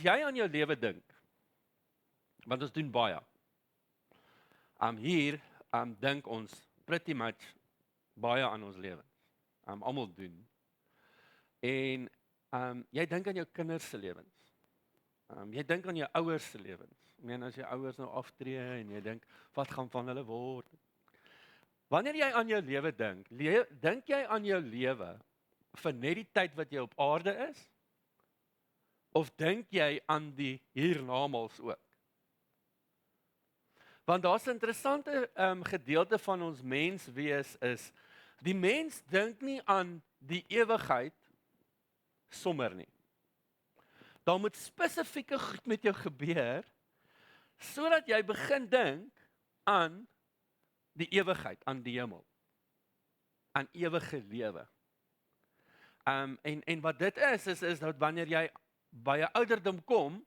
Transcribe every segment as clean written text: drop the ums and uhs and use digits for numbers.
As jy aan jou lewe dink, want ons doen baie. Hier dink ons pretty much baie aan ons lewens. Almal doen. En jy dink aan jou kinders se lewens. Jy dink aan jou ouers se lewens. Ek meen as jou ouers nou aftree en jy dink wat gaan van hulle word? Wanneer jy aan jou lewe dink, dink jy aan jou lewe vir net die tyd wat jy op aarde is? Of dink jy aan die hiernamaals ook? Want daar's 'n interessante gedeelte van ons menswees is, die mens dink nie aan die ewigheid sommer nie. Daar moet spesifieke goed met jou gebeur, sodat jy begin dink aan die ewigheid, aan die hemel, aan ewige lewe. En wat dit is dat wanneer jy by 'n ouderdom kom,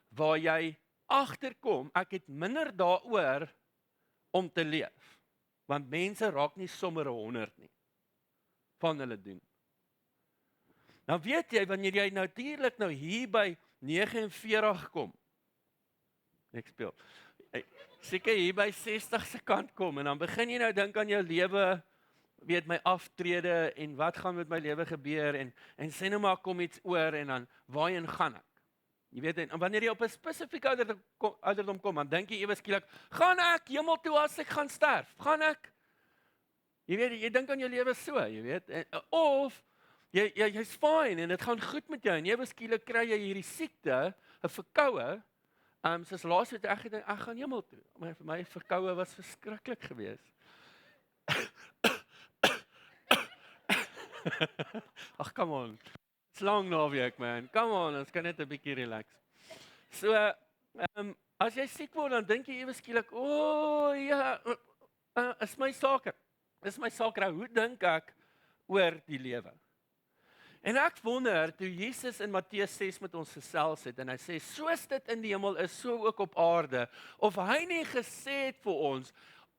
waar jy agterkom, ek het minder daaroor om te leef. Want mense raak nie sommer 100 nie, van hulle doen. Nou weet jy, wanneer jy natuurlik nou hier by 49 kom, ek speel, seker hier by 60 se kant kom, en dan begin jy nou dink aan jou lewe, weet my aftrede, en wat gaan met my lewe gebeur, en sê nou maar kom iets oor, en dan waarheen gaan ek? Jy weet, en wanneer jy op 'n spesifieke ouderdom kom, dan dink jy ewe skielik, gaan ek hemel toe as ek gaan sterf? Gaan ek? Jy weet, jy dink aan jou lewe so, jy weet, of jy's fine, en dit gaan goed met jou, en ewe skielik kry jy hierdie siekte, 'n verkoue, soos laas weet ek gedink, ek gaan hemel toe, maar vir my verkoue was verskriklik geweest. Ag, come on. It's long naweek, man. Come on, ons kan net 'n bietjie relax. So, as jy siek word, dan dink jy ewe skielik, ja, is my saak. Dis my saak, hoe dink ek oor die lewe? En ek wonder, toe Jesus in Matteus 6 met ons gesels het, en hy sê, soos dit in die hemel is, so ook op aarde, of hy nie gesê het vir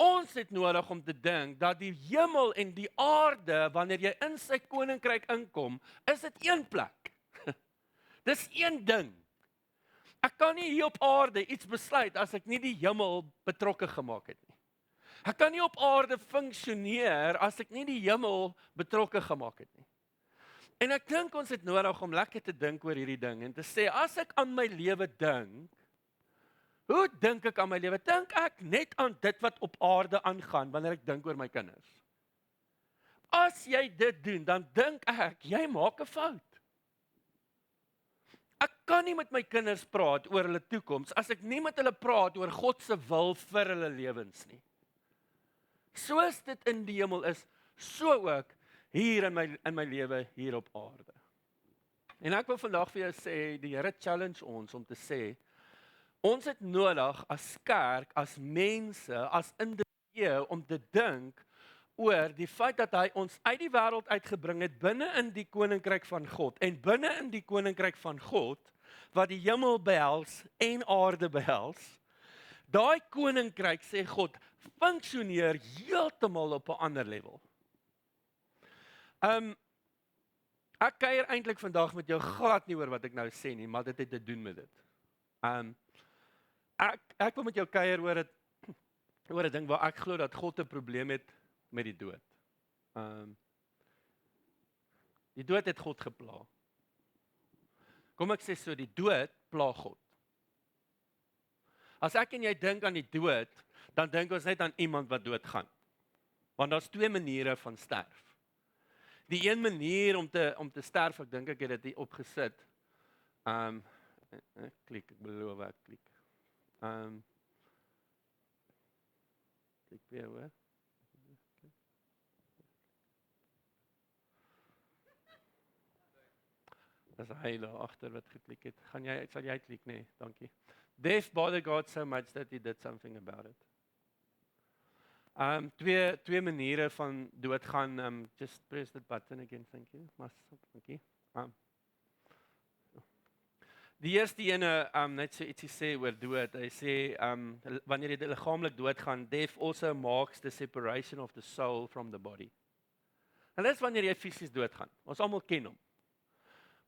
ons het nodig om te dink, dat die hemel en die aarde, wanneer jy in sy koninkryk inkom, is dit een plek. Dis een ding. Ek kan nie hier op aarde iets besluit, as ek nie die hemel betrokke gemaak het nie. Ek kan nie op aarde funksioneer, as ek nie die hemel betrokke gemaak het nie. En ek dink ons het nodig om lekker te dink oor hierdie ding, en te sê, as ek aan my lewe dink, hoe dink ek aan my lewe? Dink ek net aan dit wat op aarde aangaan, wanneer ek dink oor my kinders? As jy dit doen, dan dink ek, jy maak 'n fout. Ek kan nie met my kinders praat oor hulle toekoms, as ek nie met hulle praat oor God se wil vir hulle lewens nie. Soos dit in die hemel is, so ook hier in my lewe hier op aarde. En ek wil vandag vir jou sê, die Here challenge ons om te sê, ons het nodig as kerk, as mense, as individue om te dink oor die feit dat hy ons uit die wêreld uitgebring het binne in die koninkryk van God, en binne in die koninkryk van God wat die hemel behels en aarde behels. Daai koninkryk, sê God, funksioneer heeltemal op 'n ander level. Ek kuier eintlik vandag met jou glad nie oor wat ek nou sê nie, maar dit het te doen met dit. Ek wil met jou kuier oor 'n ding waar ek glo dat God 'n probleem het met die dood. Die dood het God gepla. Kom ek sê so, die dood pla God. As ek en jy dink aan die dood, dan dink ons net aan iemand wat doodgaan. Want daar's twee maniere van sterf. Die een manier om te sterf, ek dink ek het dit hier opgesit. Ek klik, ek beloof ek klik. Klik weer hoor. Dis hy daar agter wat geklik het. Sal jy klik? Nee, dankie. Death bothered God so much that he did something about it. Twee maniere van doodgaan. Just press that button again, thank you. Dankie. Die eerste ene, net so ietsie sê oor dood. Hy sê, wanneer jy liggaamlik doodgaan, death also marks the separation of the soul from the body. En dit is wanneer jy fisies doodgaan. Ons almal ken hom.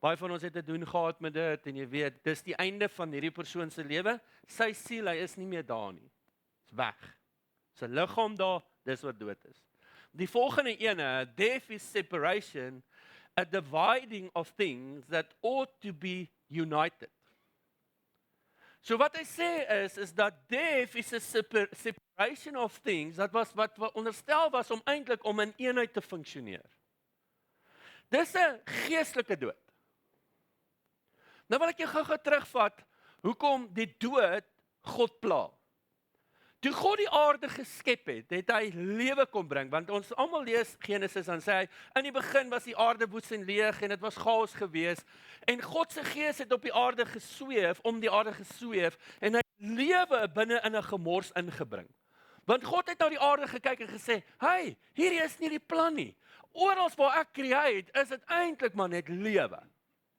Baie van ons het te doen gehad met dit, en jy weet, dis die einde van hierdie persoon se lewe. Sy siel, hy is nie meer daar nie. Is weg. Sy liggaam daar, dis wat dood is. Die volgende ene, death is separation, a dividing of things that ought to be united. So wat hy sê is dat death is a separation of things, dat was wat onderstel was om eintlik om in eenheid te funksioneer. Dis 'n geestelike dood. Nou wil ek jou gou-gou terugvat, hoekom die dood God pla. Toe God die aarde geskep het, het hy lewe kom bring, want ons almal lees Genesis, dan sê hy, in die begin was die aarde woest en leeg, en dit was chaos gewees, en God se gees het op die aarde gesweef, om die aarde gesweef, en hy het lewe binne in 'n gemors ingebring. Want God het na die aarde gekyk en gesê, hey, hierdie is nie die plan nie. Oral waar ek create, is dit eintlik maar net lewe.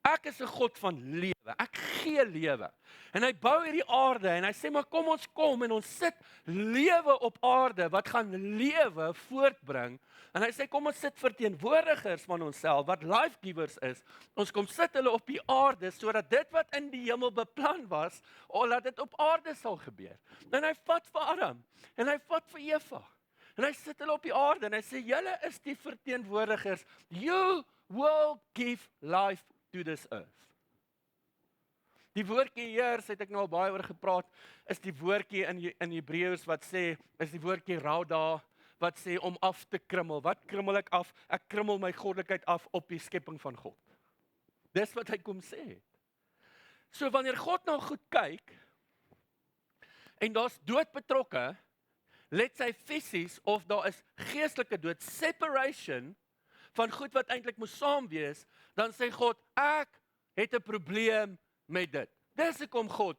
Ek is 'n God van lewe. Ek gee lewe. En hy bou hierdie aarde en hy sê maar kom en ons sit lewe op aarde wat gaan lewe voortbring. En hy sê kom ons sit verteenwoordigers van onsself wat life givers is. Ons kom sit hulle op die aarde sodat dit wat in die hemel beplan was, laat dit op aarde sal gebeur. En hy vat vir Adam en hy vat vir Eva. En hy sit hulle op die aarde en hy sê julle is die verteenwoordigers. You will give life to this earth. Die woordjie heers, het ek nou al baie oor gepraat, is die woordjie in Hebreëus wat sê, is die woordjie rauda, wat sê om af te krummel. Wat krummel ek af? Ek krummel my goddelikheid af op die skepping van God. Dis wat hy kom sê. So wanneer God nou goed kyk, en daar's dood betrokke, let sy fisies, of daar is geestelike dood, separation, van goed wat eintlik moes saam wees, dan sê God, ek het 'n probleem met dit. Dis hoekom God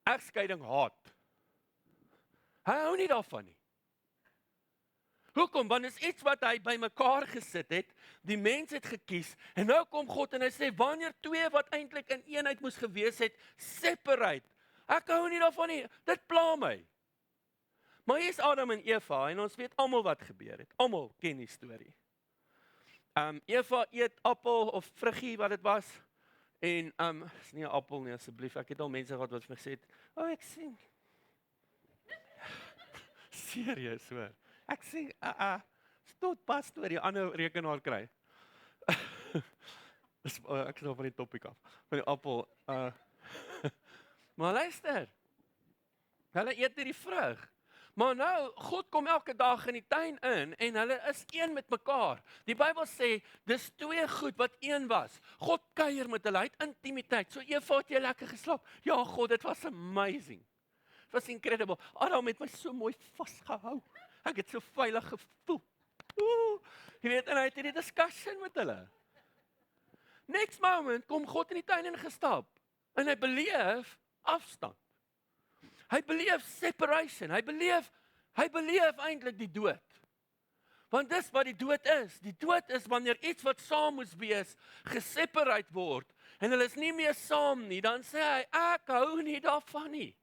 egskeiding haat. Hy hou nie daarvan nie. Hoekom? Want is iets wat hy bymekaar gesit het, die mens het gekies, en nou kom God en hy sê, wanneer twee wat eintlik in eenheid moes gewees het, separate. Ek hou nie daarvan nie, dit pla my. Maar hier is Adam en Eva, en ons weet almal wat gebeur het. Almal ken die storie. Eva eet appel of vruggie wat dit was, en is nie 'n appel nie asseblief, ek het al mense gehad wat vir my gesê het, ek sien. Serieus hoor. Ek sien tot pastoor die ander rekenaar kry. Ek is nou van die topic af, van die appel. Maar luister, hulle eet hierdie vrug. Maar nou, God kom elke dag in die tuin in, en hulle is een met mekaar. Die Bybel sê, dis twee goed wat een was. God kuier met hulle, hy het intimiteit. So Eva, het jy lekker geslaap? Ja God, dit was amazing. It was incredible. Adam het my so mooi vasgehou. Ek het so veilig gevoel. Jy weet, en hy het hierdie discussion met hulle. Next moment kom God in die tuin ingestap, en hy beleef afstand. Hy beleef separation, hy beleef eintlik die dood. Want dis wat die dood is. Die dood is wanneer iets wat saam moes wees, geseparate word, en hulle is nie meer saam nie, dan sê hy, ek hou nie daarvan nie.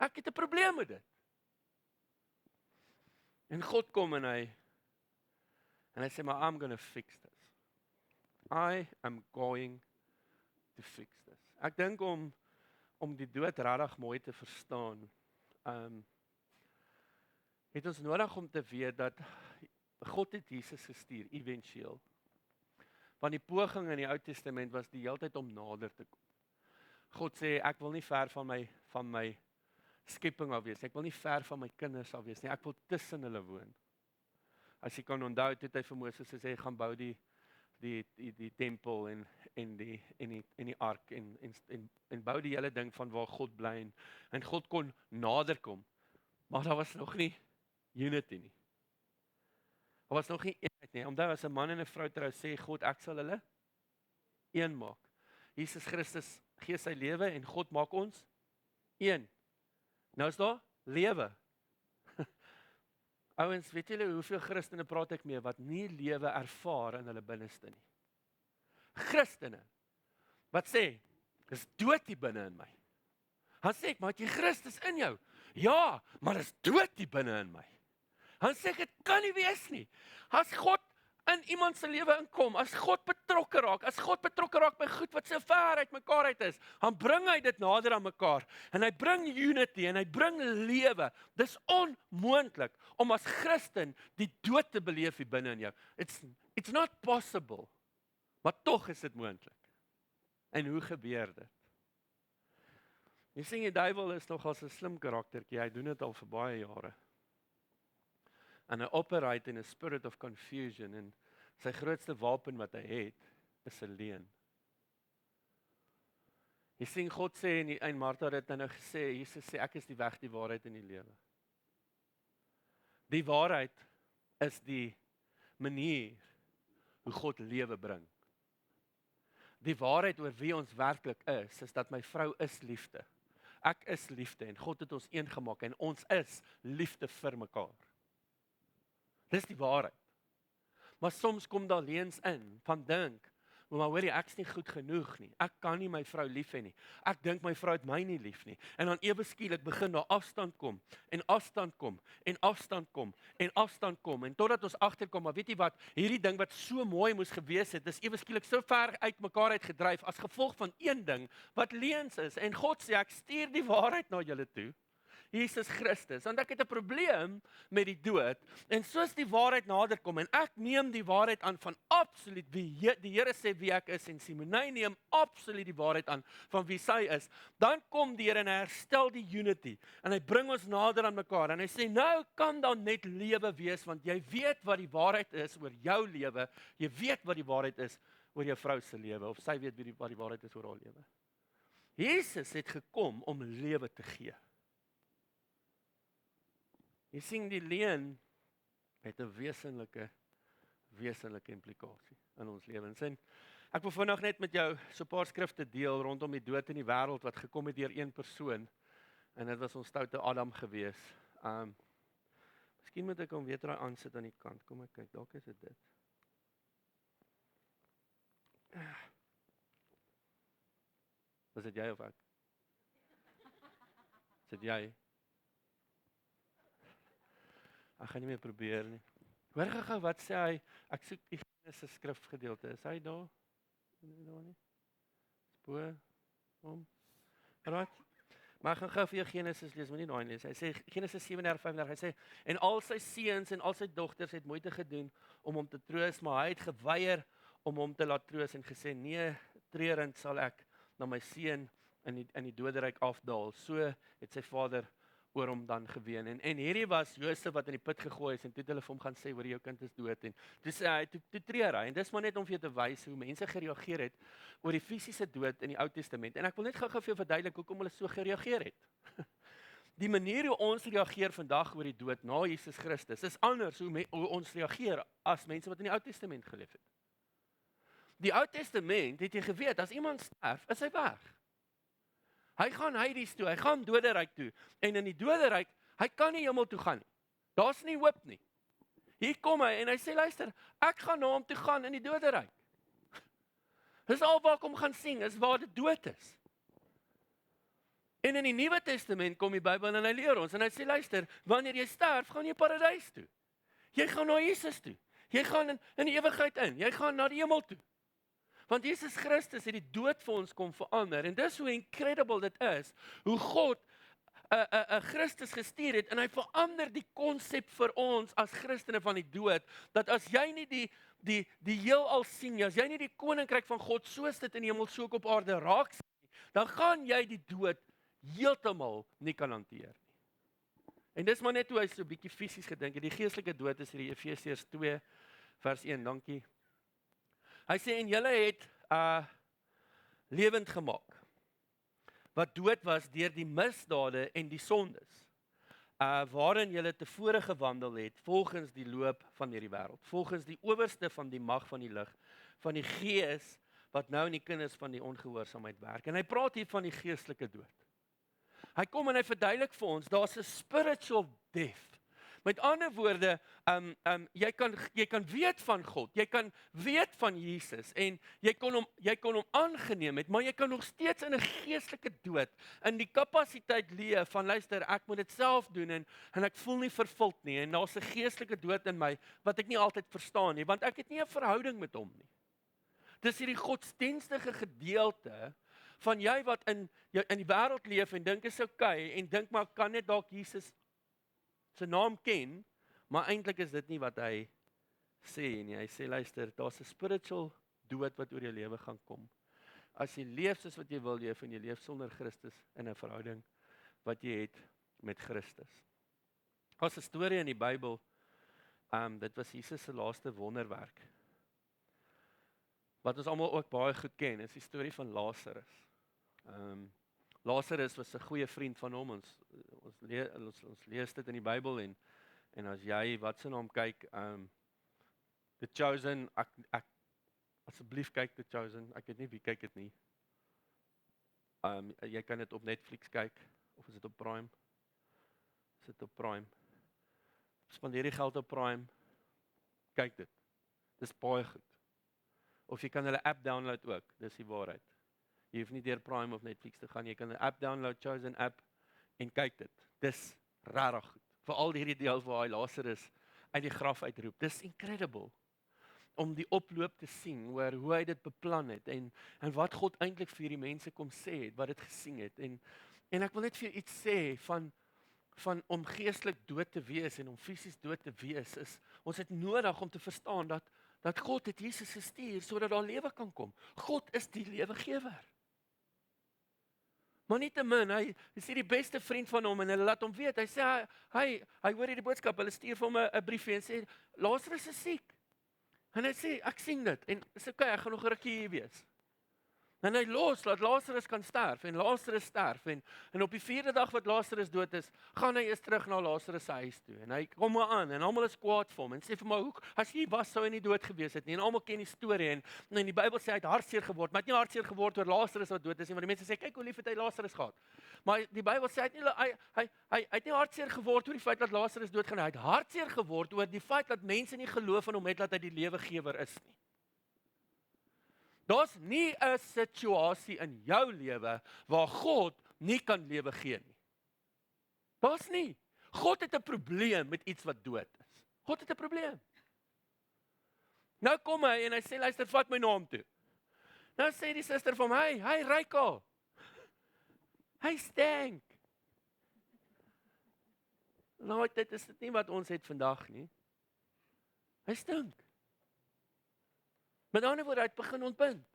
Ek het 'n probleem met dit. En God kom en hy sê, maar I'm gonna fix this. I am going to fix this. Ek dink om die dood regtig mooi te verstaan, het ons nodig om te weet dat God het Jesus gestuur, eventueel. Want die poging in die Ou Testament was die hele tyd om nader te kom. God sê, ek wil nie ver van my skepping af wees, ek wil nie ver van my kinders af wees nie, ek wil tussen hulle woon. As jy kan onthou, het hy vir Moses gesê, gaan bou die tempel en die ark en bou die hele ding van waar God bly en God kon nader kom. Maar daar was nog nie unity nie. Daar was nog nie eenheid nie. Omdat as 'n man en 'n vrou trou, sê God, ek sal hulle een maak. Jesus Christus gee sy lewe en God maak ons een. Nou is daar lewe. Ouens, weet julle hoeveel Christene praat ek mee wat nie lewe ervaar in hulle binneste nie? Christene wat sê, dis dood hier binne in my. Dan sê ek, maar het jy Christus in jou? Ja, maar dis dood hier binne in my. Dan sê ek, dit kan nie wees nie. As God in iemand se lewe inkom, as God betrokke raak by goed wat so ver uit mekaar uit is, dan bring hy dit nader aan mekaar en hy bring unity en hy bring lewe. Dis onmoontlik om as Christen die dood te beleef hier binne in jou. It's not possible. Maar tog is dit moontlik. En hoe gebeur dit? Jy sien die duiwel is nog as 'n slim karaktertjie, hy doen dit al vir baie jare. En hy operate in a spirit of confusion en sy grootste wapen wat hy het, is 'n leuen. Jy sien God sê en Martha het nou gesê, Jesus sê ek is die weg, die waarheid en die lewe. Die waarheid is die manier hoe God lewe bring. Die waarheid oor wie ons werklik is dat my vrou is liefde. Ek is liefde en God het ons een gemaak en ons is liefde vir mekaar. Dis die waarheid. Maar soms kom daar leuns in van dink, maar hoorie, ek's nie goed genoeg nie. Ek kan nie my vrou lief hê nie. Ek dink my vrou het my nie lief nie. En dan ewe skielik begin daar afstand kom en afstand kom en afstand kom en afstand kom en totdat ons agterkom, maar weet jy wat, hierdie ding wat so mooi moes gewees het, is ewe skielik so ver uit mekaar uitgedryf as gevolg van een ding wat leuns is. En God sê ek stuur die waarheid na julle toe. Jesus Christus, want ek het 'n probleem met die dood, en soos die waarheid nader kom, en ek neem die waarheid aan van absoluut wie die Here sê wie ek is, en Simonei neem absoluut die waarheid aan van wie sy is, dan kom die Here en hy herstel die unity, en hy bring ons nader aan mekaar, en hy sê, nou kan dan net lewe wees, want jy weet wat die waarheid is oor jou lewe, jy weet wat die waarheid is oor jou vrou se lewe, of sy weet wat die waarheid is oor haar lewe. Jesus het gekom om lewe te gee. Jy sien die leuen het 'n wesenlike implikasie in ons lewens. En ek wil vandag net met jou so 'n paar skrifte deel rondom die dood in die wêreld wat gekom het deur een persoon, en dit was ons stoute Adam gewees. Miskien moet ek hom weer draai aansit aan die kant. Kom ek kyk, dalk is dit. Was dit jy of ek? Is dit jy? Ek gaan nie meer probeer nie. Hoor gou wat sê hy? Ek soek die Genesis skrifgedeelte. Is hy daar? Daar nie. Spoor om. Right. Maar ek gaan gou vir jou Genesis lees, moenie daai lees. Hy sê Genesis 37:35. Hy sê en al sy seuns en al sy dogters het moeite gedoen om hom te troos, maar hy het geweier om hom te laat troos en gesê nee, treurend sal ek na my seun in die doderyk afdaal. So het sy vader oor hom dan geween. En hierdie was Josef wat in die put gegooi is en toe het hulle vir hom gaan sê hoor jou kind is dood en toe sê hy toe treur hy en dis maar net om vir jou te wys hoe mense gereageer het oor die fisiese dood in die Ou Testament. En ek wil net gou-gou vir jou verduidelik hoekom hulle so gereageer het. Die manier hoe ons reageer vandag oor die dood na Jesus Christus is anders hoe ons reageer as mense wat in die Ou Testament geleef het. Die Ou Testament het jy geweet as iemand sterf, is hy weg. Hy gaan Hades toe, hy gaan doderyk toe. En in die doderyk, hy kan nie hemel toe gaan nie. Daar's nie hoop nie. Hier kom hy en hy sê luister, ek gaan na hom toe gaan in die doderyk. Dis al waar ek hom gaan sien, is waar dit dood is. En in die Nuwe Testament kom die Bybel en hy leer ons en hy sê luister, wanneer jy sterf, gaan jy paradys toe. Jy gaan na Jesus toe. Jy gaan in die ewigheid in. Jy gaan na die hemel toe. Want Jesus Christus het die dood vir ons kom verander. En dis hoe incredible dit is, hoe God 'n Christus gestuur het, en hy verander die konsep vir ons as Christene van die dood, dat as jy nie die heelal sien nie, as jy nie die koninkryk van God soos dit in die hemel so ook op aarde raak sien nie, dan gaan jy die dood heeltemal nie kan hanteer nie. En dis maar net hoe hy so 'n bietjie fisies gedink het. Die geestelike dood is hierdie Efesiërs 2 vers 1, dankie. Hy sê en julle het lewend gemaak, wat dood was deur die misdade en die sondes, waarin julle tevore gewandel het, volgens die loop van hierdie wêreld, volgens die owerste van die mag van die lig, van die gees, wat nou in die kinders van die ongehoorsaamheid werk. En hy praat hier van die geestelike dood. Hy kom en hy verduidelik vir ons, daar's 'n spiritual death. Met ander woorde, jy kan weet van God, jy kan weet van Jesus en jy kon hom aangeneem het, maar jy kan nog steeds in 'n geestelike dood, in die kapasiteit leef van luister, ek moet dit self doen en ek voel nie vervuld nie en daar's 'n geestelike dood in my wat ek nie altyd verstaan nie, want ek het nie 'n verhouding met hom nie. Dis hierdie godsdienstige gedeelte van jy wat in die wêreld leef en dink is okay en dink maar kan net dalk Jesus sy naam ken, maar eintlik is dit nie wat hy sê nie. Hy sê luister, daar's 'n spiritual dood wat oor jou lewe gaan kom. As jy leef soos wat jy wil leef en jy leef sonder Christus in 'n verhouding wat jy het met Christus. Daar's 'n storie in die Bybel, dit was Jesus se laaste wonderwerk. Wat ons almal ook baie goed ken, is die storie van Lazarus. Lazarus was 'n goeie vriend van hom. Ons lees dit in die Bybel en as jy wat se naam kyk, The Chosen, ek asseblief kyk The Chosen. Ek weet nie wie kyk dit nie. Jy kan dit op Netflix kyk of is dit op Prime? Is dit op Prime? Spandeer die geld op Prime. Kyk dit. Dis baie goed. Of jy kan hulle app download ook, dis die waarheid. Jy hoef nie deur Prime of Netflix te gaan, jy kan 'n app download, Chosen app, en kyk dit. Dis regtig goed. Veral hierdie deel waar hy Lazarus uit die graf uitroep. Dis incredible om die oploop te sien oor hoe hy dit beplan het en wat God eintlik vir hierdie mense kom sê het, wat dit gesien het. En ek wil net vir iets sê van om geestelik dood te wees en om fisies dood te wees, is ons het nodig om te verstaan dat God het Jesus gestuur sodat daar lewe kan kom. God is die lewegewer. Maar nietemin, hy is die beste vriend van hom en hulle laat hom weet. Hy sê hy hoor hierdie boodskap, hulle stuur vir hom 'n briefie en sê Lazarus is siek. En hy sê ek sien dit en sê okay, ek gaan nog 'n rukkie hier wees. En hy laat Lazarus kan sterf en Lazarus sterf en op die 4de dag wat Lazarus dood is, gaan hy eers terug na Lazarus se huis toe en hy kom maar aan en almal is kwaad vir hom en sê vir my, "Hoek, as jy was sou hy nie dood gewees het nie." En almal ken die storie en die Bybel sê hy het hartseer geword, maar hy het nie hartseer geword oor Lazarus wat dood is nie, want die mense sê kyk hoe lief het hy Lazarus gehad. Maar die Bybel sê hy het nie hartseer geword oor die feit dat Lazarus doodgaan nie, hy het hartseer geword oor die feit dat mense nie geloof in hom het dat hy die lewegewer is nie. Daar's nie 'n situasie in jou lewe waar God nie kan lewe gee nie. Daar's nie. God het 'n probleem met iets wat dood is. God het 'n probleem. Nou kom hy en hy sê luister, vat my na hom toe. Nou sê die suster vir hom, hy ruik al. Hy stink. Nou dit is dit nie wat ons het vandag nie. Hy stink. Met ander woorde, hy het begin ontbind.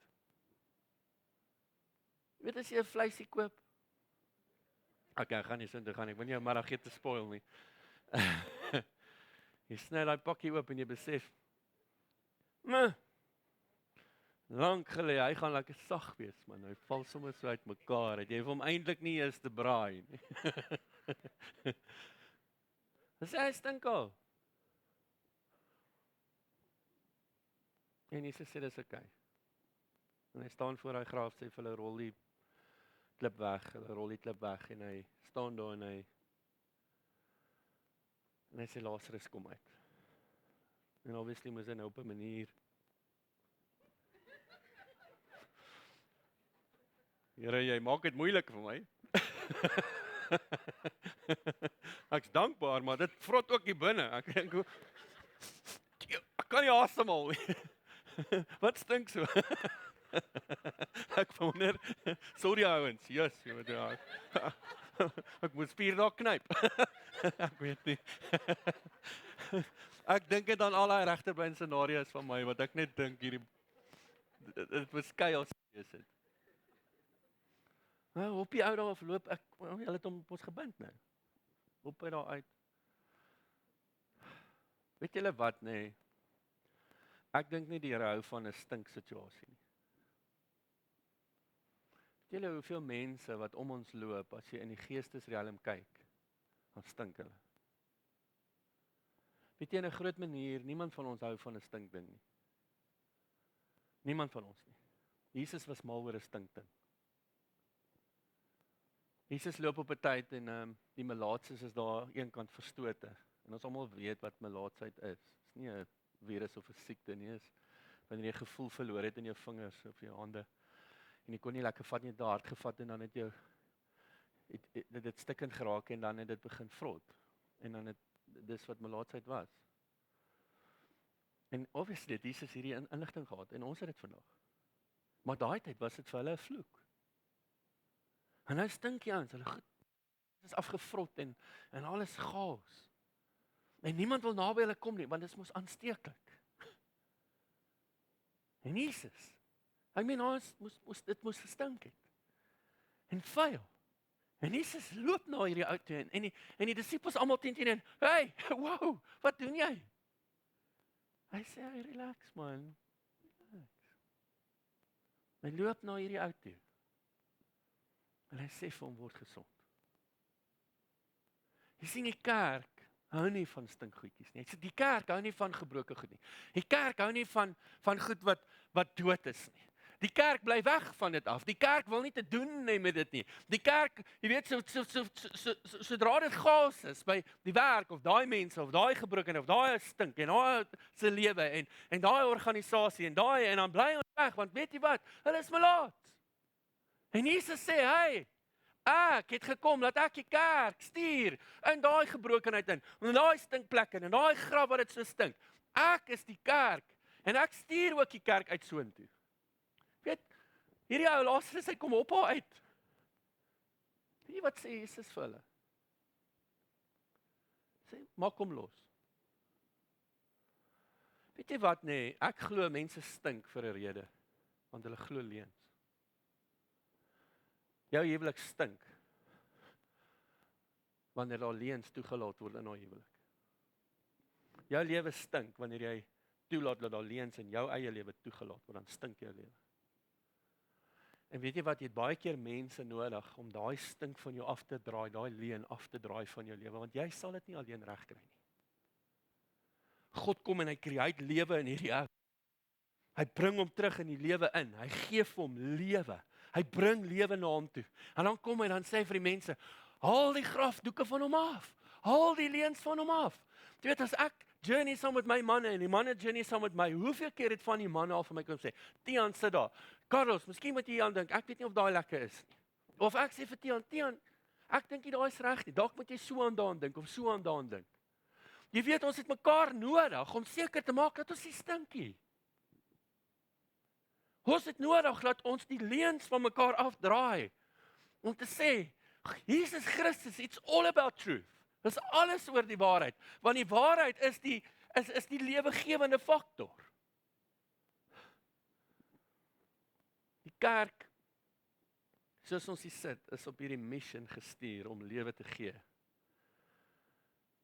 Jy weet as jy 'n vleisie koop. Okay, ek gaan nie so toe gaan. Ek wil nie jou middag te spoil nie. Jy sny daai pakkie oop en jy besef, lank gelede, hy gaan lekker sag wees, man. Hy val sommer so uit mekaar. Het jy vir hom eintlik nie eens te braai nie. Dis hy stink al. En Jesus sê dis okay. En hy staan voor hy graf, sê vir hulle rol die klip weg, hulle rol die klip weg en hy staan daar en hy sê Lazarus kom uit. En obviously moes hy nou op 'n manier Here, jy maak dit moeilik vir my. Ek's dankbaar, maar dit vrot ook hier binne. Ek dink ek kan nie asemhaal nie. Wat stink so? Ek wonder, sorry ouens, yes, jy weet ja. Ek moet spier daar knyp. Ek weet nie. Ek dink dit aan al daai regterbeen scenario's van my wat ek net dink hierdie dit was chaos gewees het. Nou, op die ou daar verloop ek, hulle het hom op ons gebind nou. Op hy daar uit. Weet julle wat nee? Ek dink nie die Here hou van 'n stink situasie nie. Weet julle hoeveel mense wat om ons loop as jy in die geestesriem kyk, dan stink hulle. Weet jy in 'n groot manier, niemand van ons hou van 'n stink ding nie. Niemand van ons nie. Jesus was mal oor 'n stink ding. Jesus loop op 'n tyd en die melaatses is daar eenkant verstote En ons almal weet wat melaatsheid is. Dit is nie 'n virus of 'n siekte nie, is wanneer jy gevoel verloor het in jou vingers of jou hande en jy kon nie lekker vat nie, te hard gevat en dan het jou dit stikkend geraak en dan het dit begin vrot. En dan dis wat melaatsheid was. En obviously het Jesus hierdie inligting gehad en ons het dit vandag. Maar daai tyd was dit vir hulle 'n vloek. En nou stink jy aan, hulle goed is afgevrot en alles chaos. En niemand wil naby hulle kom nie, want dit mos aansteeklik. En Jesus, ek meen ons moes gestink het. En vuil. En Jesus loop na hierdie ou toe en die disippels almal teen, "Hey, wow, wat doen jy?" Hy sê, "Hey, relax man. Relax." Hy loop na hierdie ou toe. En hy sê vir hom, "Word gesond." Jy sien die kerk hou nie van stinkgoedjies nie. Ek sê die kerk hou nie van gebroke goed nie. Die kerk hou nie van goed wat dood is nie. Die kerk bly weg van dit af. Die kerk wil nie te doen hê met dit nie. Die kerk, jy weet, sodra dit chaos is by die werk of daai mense of daai gebroken of daai stink en daai se lewe en daai organisasie en dan bly ons weg want weet jy wat? Hulle is melaat. En Jesus sê, "Hey, ek het gekom dat ek die kerk stuur in daai gebrokenheid in daai stinkplekke en daai graf wat dit so stink. Ek is die kerk en ek stuur ook die kerk uit soontoe." Weet, hierdie ou Lazarus, hy kom op haar uit. Weet jy wat sê Jesus vir hulle? Sê, "Maak hom los." Weet jy wat nee, ek glo mense stink vir 'n rede, want hulle glo leuns. Jou huwelik stink wanneer daar leuns toegelaat word in 'n huwelik. Jou lewe stink wanneer jy toelaat dat daar leuns in jou eie lewe toegelaat word, dan stink jou lewe. En weet jy wat, jy het baie keer mense nodig om daai stink van jou af te draai, daai leuen af te draai van jou lewe, want jy sal dit nie alleen regkry nie. God kom en hy create lewe in hierdie ou. Hy bring hom terug in die lewe in. Hy gee vir hom lewe. Hy bring lewe na hom toe. En dan kom hy dan sê vir die mense, "Haal die grafdoeke van hom af. Haal die leuns van hom af." Jy weet, as ek journey saam met my manne en die manne journey saam met my, hoeveel keer het van die manne al vir my kom sê, "Tiaan, sit daar. Carlos, miskien moet jy aan dink. Ek weet nie of daai lekker is nie." Of ek sê vir Tiaan, "Ek dink nie daai is reg nie. Dalk moet jy so aan daan dink of so aan daan dink." Jy weet, ons het mekaar nodig om seker te maak dat ons nie stink nie. Ons het nodig dat ons die leuns van mekaar afdraai om te sê, Jesus Christus, it's all about truth. Dis alles oor die waarheid, want die waarheid is die lewegewende faktor. Die kerk, soos ons hier sit, is op hierdie mission gestuur om lewe te gee.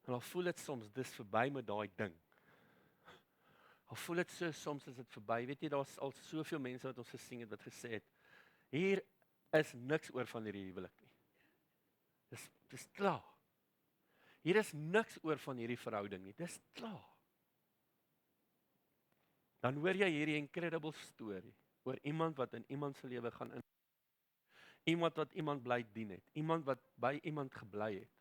En al voel dit soms dis verby met daai ding. Al voel dit so soms is dit verby. Weet jy, daar's al soveel mense wat ons gesien het wat gesê het, hier is niks oor van hierdie huwelik nie. Dis klaar. Hier is niks oor van hierdie verhouding nie. Dis klaar. Dan hoor jy hierdie incredible storie oor iemand wat in iemand se lewe gaan in. Iemand wat iemand bly dien het. Iemand wat by iemand gebly het.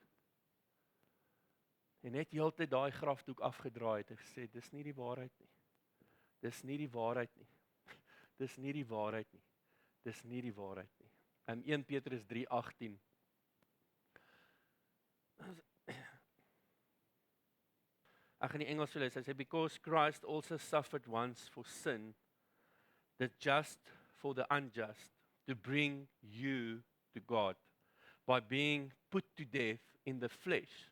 En net heeltyd daai grafdoek afgedraai het en gesê, dis nie die waarheid nie. Dis nie die waarheid nie. Dis nie die waarheid nie. Dis nie die waarheid nie. In 1 Petrus 3:18 Ek gaan die Engels lees. Hy sê, "Because Christ also suffered once for sin, the just for the unjust, to bring you to God, by being put to death in the flesh,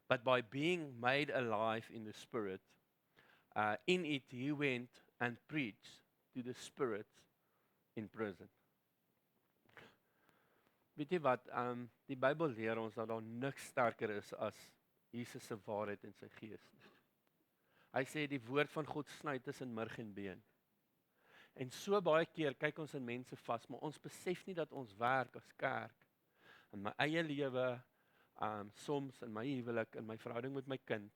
but by being made alive in the Spirit. In it he went and preached to the spirits in prison." Weet jy wat, die Bybel leer ons dat daar niks sterker is as Jesus se waarheid en sy gees nie. Hy sê die woord van God sny tussen murg en been. En so baie keer kyk ons in mense vas, maar ons besef nie dat ons werk as kerk in my eie lewe, soms in my huwelik, in my verhouding met my kind,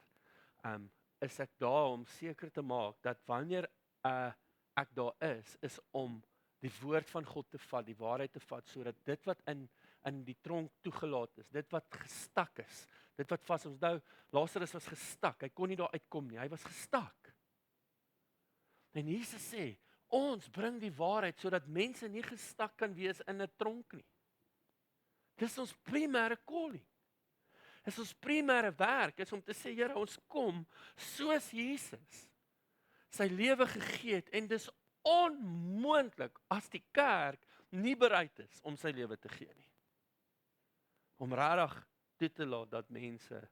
is ek daar om seker te maak dat wanneer ek daar is om die woord van God te vat, die waarheid te vat, sodat dit wat in in die tronk toegelaat is, dit wat gestak is, dit wat vas ons nou, Lazarus was gestak, hy kon nie daar uitkom nie, hy was gestak. En Jesus sê, ons bring die waarheid sodat mense nie gestak kan wees in 'n tronk nie. Dis ons primêre calling. Dis ons primêre werk, is om te sê, Here, ons kom soos Jesus sy lewe gegee het, en dis onmoontlik as die kerk nie bereid is om sy lewe te gee nie. Om regtig toe te laat dat mense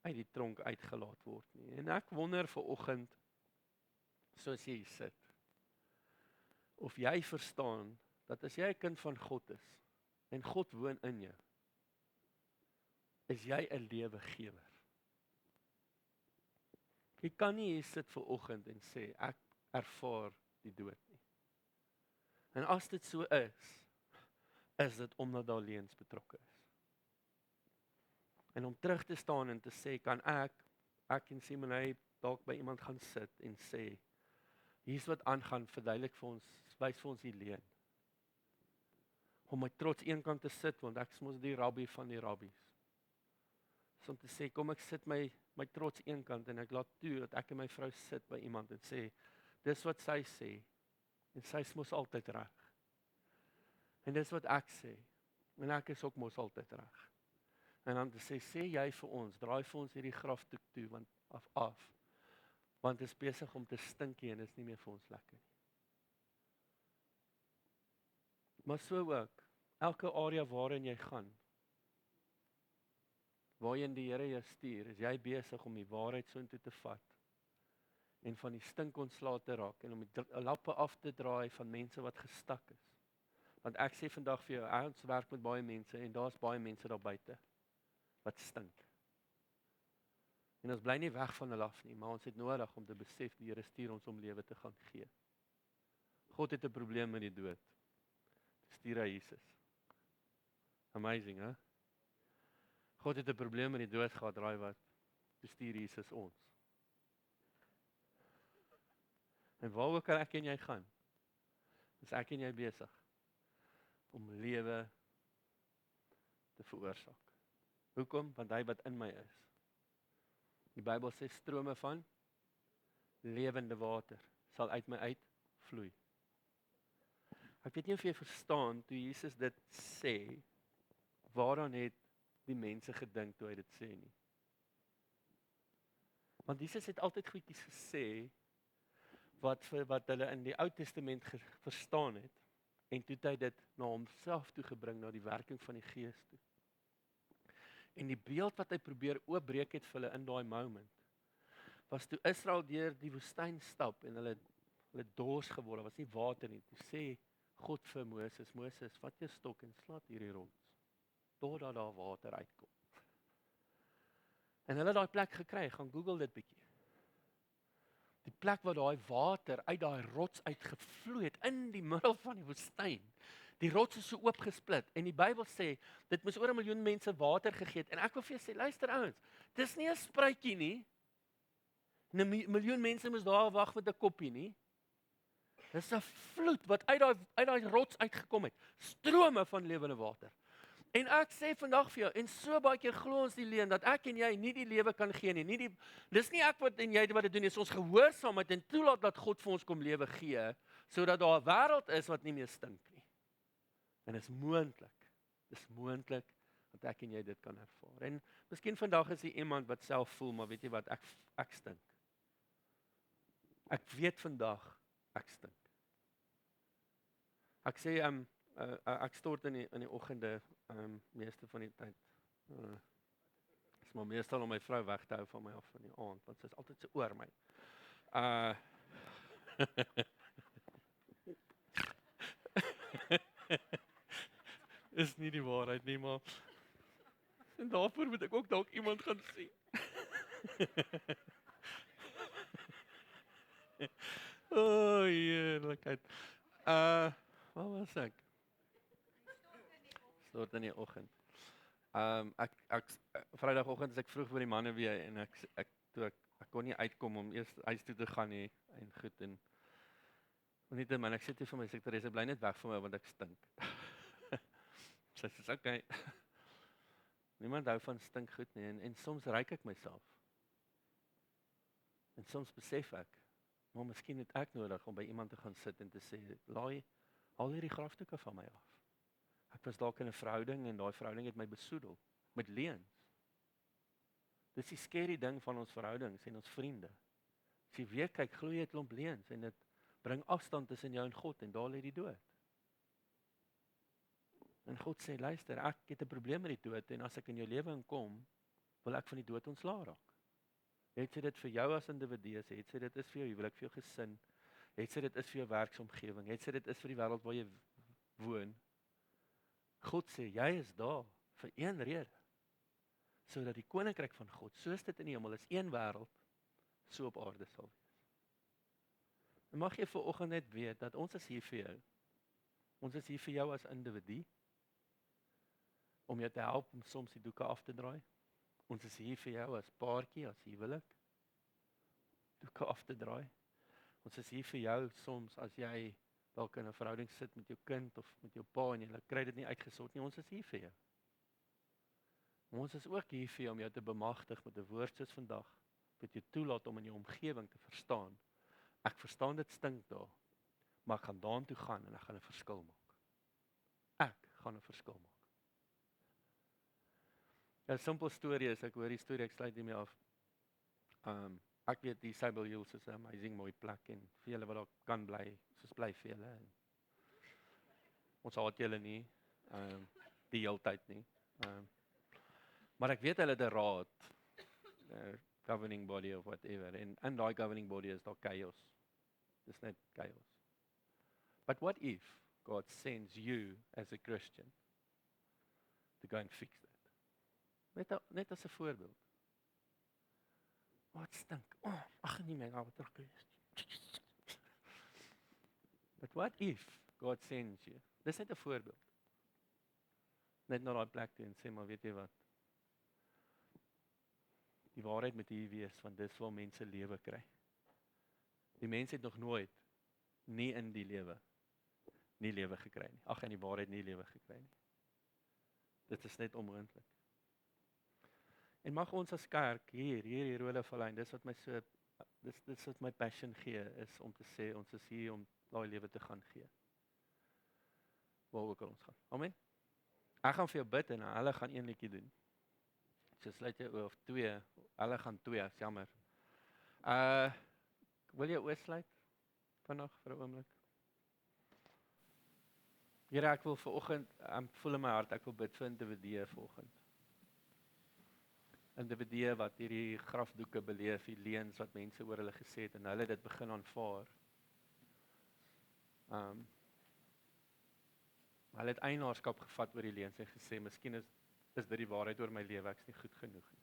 uit die tronk uitgelaat word nie. En ek wonder vanoggend, soos jy sit, of jy verstaan dat as jy 'n kind van God is en God woon in jou, is jy 'n lewegewer. Jy kan nie hier sit vanoggend en sê ek ervaar die dood nie. En as dit so is dit omdat daar leuns betrokke is. En om terug te staan en te sê, kan ek en Simonay dalk by iemand gaan sit en sê, hier's wat aangaan, verduidelik vir ons, wys vir ons die leuen. Om my trots eenkant te sit, want ek is mos die rabbi van die rabbies. So om te sê, kom ek sit my trots eenkant en ek laat toe dat ek en my vrou sit by iemand en sê, dis wat sy sê, en sy is mos altyd reg. En dis wat ek sê, en ek is ook mos altyd reg. En dan te sê jy vir ons, draai vir ons hierdie grafdoek toe, want want dit is besig om te stink hier en is nie meer vir ons lekker nie. Maar so ook, elke area waarin jy gaan, waarheen die Here jou stuur, is jy besig om die waarheid soontoe te vat, en van die stink ontslae te raak, en om die lappe af te draai van mense wat gestak is. Want ek sê vandag vir jou, ons werk met baie mense, en daar's baie mense daar buite, wat stink. En ons bly nie weg van hulle af nie, maar ons het nodig om te besef, die Here stuur ons om lewe te gaan gee. God het 'n probleem met die dood. Stuur hy Jesus. Amazing, hè? God het 'n probleem met die dood gehad, raai wat? Stuur Jesus ons. En waar ook al ek en jy gaan, is ek en jy besig om lewe te veroorsaak. Hoekom? Want hy wat in my is. Die Bybel sê strome van lewende water sal uit my uitvloei. Ek weet nie of jy verstaan, toe Jesus dit sê, waaraan het die mense gedink toe hy dit sê nie. Want Jesus het altyd goedjies gesê, wat hulle in die Ou Testament verstaan het, en toe het hy dit na homself toe gebring, na die werking van die Gees toe. En die beeld wat hy probeer oopbreek het vir hulle in daai moment, was toe Israel deur die woestyn stap, en hulle dors geword, was nie water nie, toe sê God vir Moses, vat jou stok en slaat hierdie rots, totdat daar water uitkom. En hulle het daai plek gekry, gaan Google dit bietjie. Die plek waar daai water uit daai rots uitgevloei het, in die middel van die woestyn. Die rots is so oopgesplit, en die Bybel sê, dit moes oor 1 miljoen mense water gegee het, en ek wil vir jou sê, luister ouens, dis nie 'n spruitjie nie, 'n miljoen mense moes daar wag met 'n koppie nie, dis 'n vloed wat uit daai rots uitgekom het, strome van lewende water. En ek sê vandag vir jou, en so baie keer glo ons die leuen, dat ek en jy nie die lewe kan gee nie, dis nie ek wat en jy wat dit doen, is ons gehoorsaamheid en toelaat dat God vir ons kom lewe gee, sodat daar 'n wêreld is wat nie meer stink nie. En dis moontlik, dat ek en jy dit kan ervaar. En miskien vandag is jy iemand wat self voel, maar weet jy wat, ek stink. Ek weet vandag, ek stink. Ek sê, ek stort in die oggende, meeste van die tyd. Is maar meestal om my vrou weg te hou van my af van die aand, want sy is altyd so oor my. Is nie die waarheid nie, maar en daarvoor moet ek ook dalk iemand gaan sien. O, heerlikheid. Waar was ek? Stort in die oggend. Ek Vrydagoggend is ek vroeg by die manne weer, en ek kon nie uitkom om eers huis toe te gaan nie, en goed, en nie te min, ek sê toe vir my sekretaresse, bly net weg van my, want ek stink. Sy sê, okay. Niemand hou van stinkgoed nie en soms ryk ek myself. En soms besef ek, maar miskien het ek nodig om by iemand te gaan sit en te sê, laai al hierdie grafstukke van my af. Ek was dalk in 'n verhouding en daai verhouding het my besoedel met leuns. Dis die scary ding van ons verhoudings en ons vriende. As jy weer kyk, glo jy 'n klomp leuns en dit bring afstand tussen jou en God en daar lê die dood. En God sê, luister, ek het 'n probleem met die dood en as ek in jou lewe inkom, wil ek van die dood ontslaa raak. Het sy dit vir jou as individu, het sy dit is vir jou huwelik, vir jou gesin, het sy dit is vir jou werksomgewing, het sy dit is vir die wêreld waar jy woon. God sê, jy is daar vir een rede, sodat die koninkryk van God, soos dit in die hemel is, een wêreld, so op aarde sal wees. En mag jy vanoggend net weet, dat ons is hier vir jou. Ons is hier vir jou as individu, om jou te help om soms die doeke af te draai. Ons is hier vir jou as paartjie, as huwelik, doeke af te draai. Ons is hier vir jou soms as jy dalk in 'n verhouding sit met jou kind of met jou pa en jy kry dit nie uitgesort nie, ons is hier vir jou. Ons is ook hier vir jou om jou te bemagtig met 'n woord soos vandag, wat jou toelaat om in jou omgewing te verstaan. Ek verstaan dit stink daar, maar ek gaan daartoe gaan en ek gaan 'n verskil maak. Ek gaan 'n verskil maak. 'n Simpel storie is, ek hoor die storie, ek sluit hiermee af. Ek weet die Sable Hills is 'n amazing mooi plek en vir julle wat daar kan bly, soos bly vir julle. Ons haat julle nie, die heeltyd nie. Maar ek weet hulle het 'n raad, governing body of whatever, en in daai governing body is daar chaos. Dis net chaos. But what if God sends you as a Christian to go and fix that? Net as 'n voorbeeld. Wat stink? Ag nee, my ou terug. But what if God sends you? Dis net 'n voorbeeld. Net na daai plek toe en sê maar weet jy wat? Die waarheid moet hier wees, want dis waar mense lewe kry. Die mense het nog nooit nie in die lewe gekry nie. Ag, in die waarheid nie lewe gekry nie. Dit is net onmoontlik. En mag ons as kerk hier Rode Vallei, dis wat my so dis wat my passion gee, is om te sê ons is hier om daai lewe te gaan gee. Waar ook al ons gaan. Amen. Ek gaan vir jou bid en hulle gaan een liedjie doen. So sluit jy oor of 2, hulle gaan 2, is jammer. Wil jy oorsluit vandag vir 'n oomblik? Here, ek wil vanoggend, voel in my hart, ek wil bid vir individue vanoggend. Individue wat hierdie grafdoeke beleef, die leuns wat mense oor hulle gesê het en hulle dit begin aanvaar. Hulle het eienaarskap gevat oor die leuns en gesê, miskien is dit die waarheid oor my lewe, ek's nie goed genoeg nie.